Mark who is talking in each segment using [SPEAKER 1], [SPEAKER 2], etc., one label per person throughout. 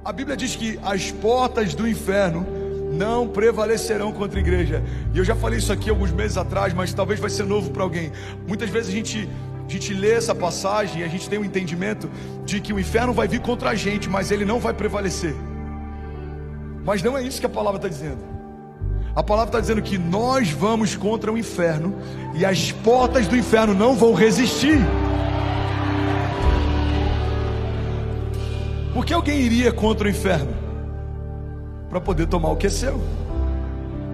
[SPEAKER 1] A Bíblia diz que as portas do inferno não prevalecerão contra a igreja. E eu já falei isso aqui alguns meses atrás, mas talvez vai ser novo para alguém. Muitas vezes a gente lê essa passagem e a gente tem um entendimento de que o inferno vai vir contra a gente, mas ele não vai prevalecer. Mas não é isso que a palavra está dizendo. A palavra está dizendo que nós vamos contra o inferno e as portas do inferno não vão resistir. Por que alguém iria contra o inferno? Para poder tomar o que é seu.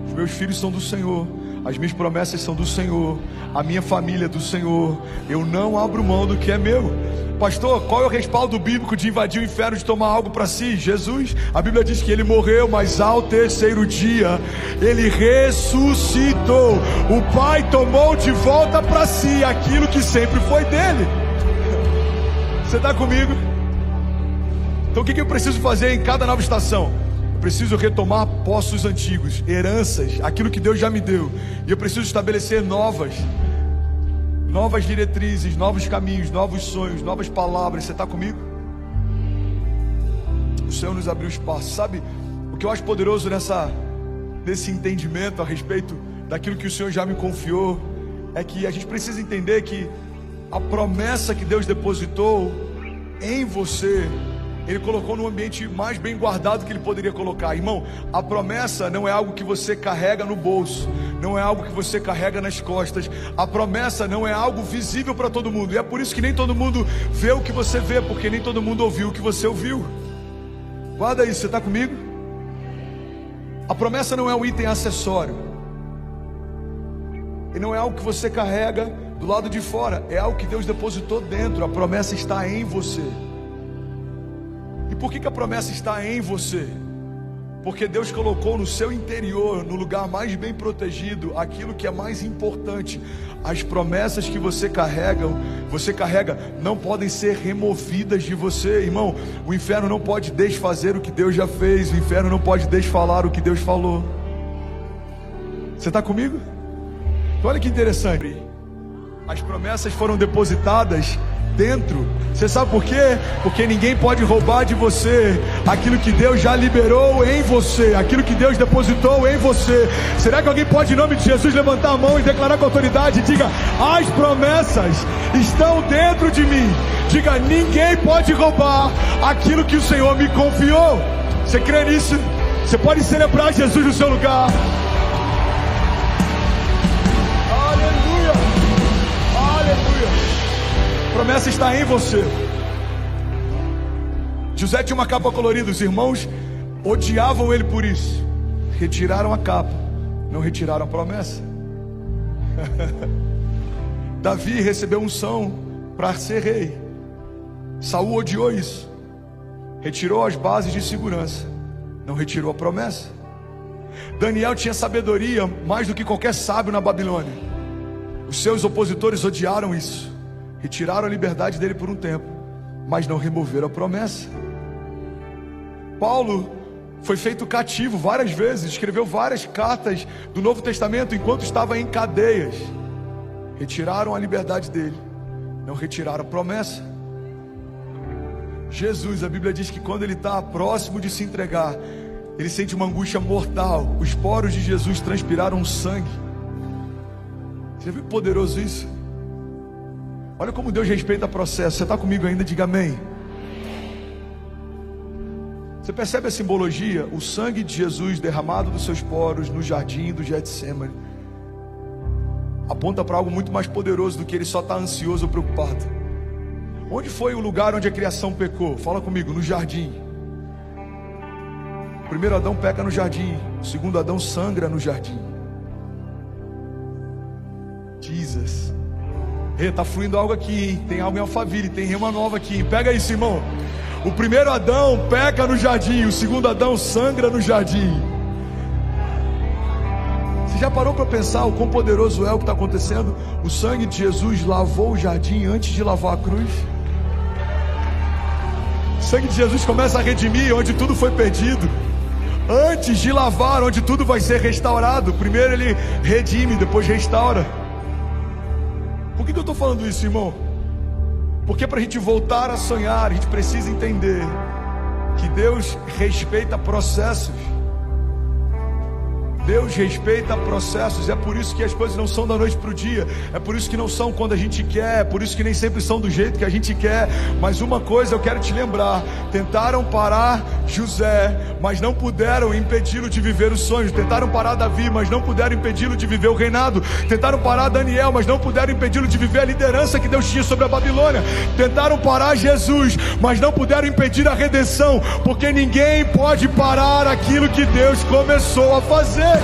[SPEAKER 1] Os meus filhos são do Senhor, as minhas promessas são do Senhor, a minha família é do Senhor. Eu não abro mão do que é meu. Pastor, qual é o respaldo bíblico de invadir o inferno, de tomar algo para si? Jesus. A Bíblia diz que ele morreu, mas ao terceiro dia ele ressuscitou. O Pai tomou de volta para si aquilo que sempre foi dele. Você está comigo? Então o que eu preciso fazer em cada nova estação? Eu preciso retomar postos antigos, heranças, aquilo que Deus já me deu. E eu preciso estabelecer novas diretrizes, novos caminhos, novos sonhos, novas palavras. Você está comigo? O Senhor nos abriu espaço. Sabe o que eu acho poderoso nesse entendimento a respeito daquilo que o Senhor já me confiou? É que a gente precisa entender que a promessa que Deus depositou em você, Ele colocou no ambiente mais bem guardado que Ele poderia colocar. Irmão, a promessa não é algo que você carrega no bolso, não é algo que você carrega nas costas. A promessa não é algo visível para todo mundo. E é por isso que nem todo mundo vê o que você vê, porque nem todo mundo ouviu o que você ouviu. Guarda isso, você está comigo? A promessa não é um item acessório, e não é algo que você carrega do lado de fora, é algo que Deus depositou dentro. A promessa está em você. E por que a promessa está em você? Porque Deus colocou no seu interior, no lugar mais bem protegido, aquilo que é mais importante. As promessas que você carrega, não podem ser removidas de você, irmão. O inferno não pode desfazer o que Deus já fez. O inferno não pode desfalar o que Deus falou. Você está comigo? Então, olha que interessante. As promessas foram depositadas dentro. Você sabe por quê? Porque ninguém pode roubar de você aquilo que Deus já liberou em você, aquilo que Deus depositou em você. Será que alguém pode, em nome de Jesus, levantar a mão e declarar com autoridade? Diga: as promessas estão dentro de mim. Diga: ninguém pode roubar aquilo que o Senhor me confiou. Você crê nisso? Você pode celebrar Jesus no seu lugar. Aleluia, aleluia. A promessa está em você. José tinha uma capa colorida. Os irmãos odiavam ele por isso. Retiraram a capa, não retiraram a promessa. Davi recebeu unção para ser rei. Saul odiou isso. Retirou as bases de segurança, não retirou a promessa. Daniel tinha sabedoria mais do que qualquer sábio na Babilônia. Os seus opositores odiaram isso. Retiraram a liberdade dele por um tempo, mas não removeram a promessa. Paulo foi feito cativo várias vezes, escreveu várias cartas do Novo Testamento enquanto estava em cadeias. Retiraram a liberdade dele, não retiraram a promessa. Jesus, a Bíblia diz que quando ele está próximo de se entregar, ele sente uma angústia mortal. Os poros de Jesus transpiraram sangue. Você viu que poderoso isso? Olha como Deus respeita o processo. Você está comigo ainda? Diga amém. Você percebe a simbologia? O sangue de Jesus derramado dos seus poros no jardim do Getsemane aponta para algo muito mais poderoso do que ele só estar ansioso ou preocupado. Onde foi o lugar onde a criação pecou? Fala comigo. No jardim. O primeiro Adão peca no jardim, o segundo Adão sangra no jardim. Jesus. Está fluindo algo aqui, hein? Tem algo em Alphaville, tem rema nova aqui, hein? Pega isso, irmão. O primeiro Adão peca no jardim, o segundo Adão sangra no jardim. Você já parou para pensar o quão poderoso é o que está acontecendo? O sangue de Jesus lavou o jardim antes de lavar a cruz. O sangue de Jesus começa a redimir onde tudo foi perdido, antes de lavar onde tudo vai ser restaurado. Primeiro ele redime, depois restaura. Por que eu estou falando isso, irmão? Porque para a gente voltar a sonhar, a gente precisa entender que Deus respeita processos. Deus respeita processos. É por isso que as coisas não são da noite para o dia. É por isso que não são quando a gente quer. É por isso que nem sempre são do jeito que a gente quer. Mas uma coisa eu quero te lembrar: tentaram parar José, mas não puderam impedi-lo de viver os sonhos. Tentaram parar Davi, mas não puderam impedi-lo de viver o reinado. Tentaram parar Daniel, mas não puderam impedi-lo de viver a liderança que Deus tinha sobre a Babilônia. Tentaram parar Jesus, mas não puderam impedir a redenção, porque ninguém pode parar aquilo que Deus começou a fazer.